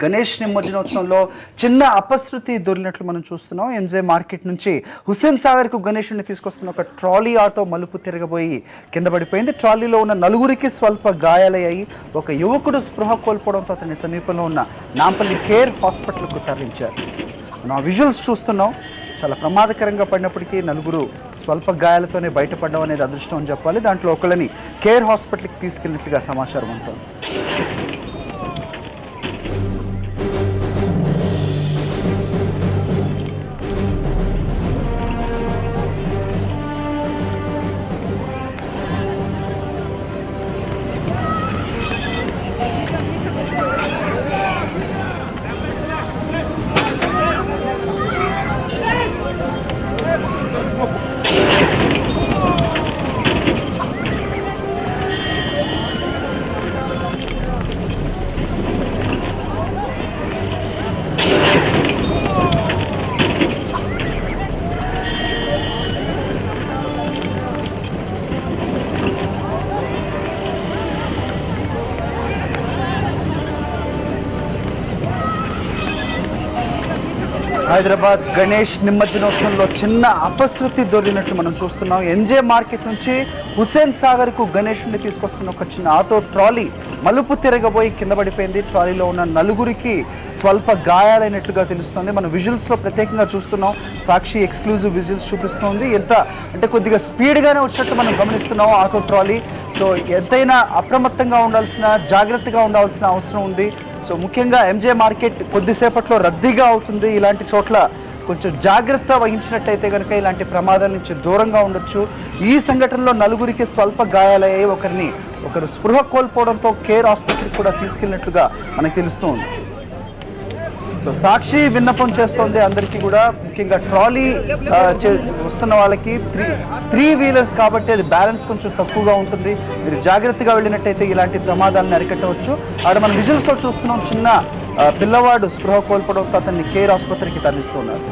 గణేష్ నిమజ్జనోత్సవంలో చిన్న అపశృతి దొరికినట్లు మనం చూస్తున్నాం. ఎంజే మార్కెట్ నుంచి హుస్సేన్ సాగర్ కు గణేషుని తీసుకొస్తున్న ఒక ట్రాలీ ఆటో మలుపు తిరగబోయి కింద పడిపోయింది. ట్రాలీలో ఉన్న నలుగురికి స్వల్ప గాయాలయ్యాయి. ఒక యువకుడు స్పృహ కోల్పోవడంతో అతని సమీపంలో ఉన్న నాంపల్లి కేర్ హాస్పిటల్కు తరలించారు. మనం విజువల్స్ చూస్తున్నాం. చాలా ప్రమాదకరంగా పడినప్పటికీ నలుగురు స్వల్ప గాయాలతోనే బయటపడడం అనేది అదృష్టం అని చెప్పాలి. దాంట్లో ఒకళ్ళని కేర్ హాస్పిటల్కి తీసుకెళ్ళినట్టుగా సమాచారం ఉంటుంది. హైదరాబాద్ గణేష్ నిమజ్జనోత్సవంలో చిన్న అపశృతి దొరికినట్లు మనం చూస్తున్నాం. ఎంజే మార్కెట్ నుంచి హుస్సేన్ సాగర్కు గణేషుని తీసుకొస్తున్న ఒక చిన్న ఆటో ట్రాలీ మలుపు తిరగబోయి కింద పడిపోయింది. ట్రాలీలో ఉన్న నలుగురికి స్వల్ప గాయాలైనట్లుగా తెలుస్తుంది. మనం విజువల్స్లో ప్రత్యేకంగా చూస్తున్నాం. సాక్షి ఎక్స్క్లూజివ్ విజువల్స్ చూపిస్తుంది. ఎంత అంటే కొద్దిగా స్పీడ్గానే వచ్చినట్టు మనం గమనిస్తున్నాం ఆటో ట్రాలీ. సో ఎంతైనా అప్రమత్తంగా ఉండాల్సిన, జాగ్రత్తగా ఉండాల్సిన అవసరం ఉంది. సో ముఖ్యంగా ఎంజే మార్కెట్ కొద్దిసేపట్లో రద్దీగా అవుతుంది. ఇలాంటి చోట్ల కొంచెం జాగ్రత్త వహించినట్టయితే కనుక ఇలాంటి ప్రమాదాల నుంచి దూరంగా ఉండొచ్చు. ఈ సంఘటనలో నలుగురికి స్వల్ప గాయాలయ్యాయి. ఒకరు స్పృహ కోల్పోవడంతో కేర్ ఆసుపత్రికి కూడా తీసుకెళ్ళినట్లుగా మనకు తెలుస్తుంది. సో సాక్షి విన్నపం చేస్తోంది అందరికీ కూడా, ముఖ్యంగా ట్రాలీ వస్తున్న వాళ్ళకి త్రీ వీలర్స్ కాబట్టి అది బ్యాలెన్స్ కొంచెం తక్కువగా ఉంటుంది. మీరు జాగ్రత్తగా వెళ్ళినట్టయితే ఇలాంటి ప్రమాదాలను అరికట్టవచ్చు. ఆడ మనం విజువల్స్లో చూస్తున్నాం, చిన్న పిల్లవాడు స్పృహ కోల్పోవడంతో అతన్ని కేర్ ఆసుపత్రికి తరలిస్తున్నారు.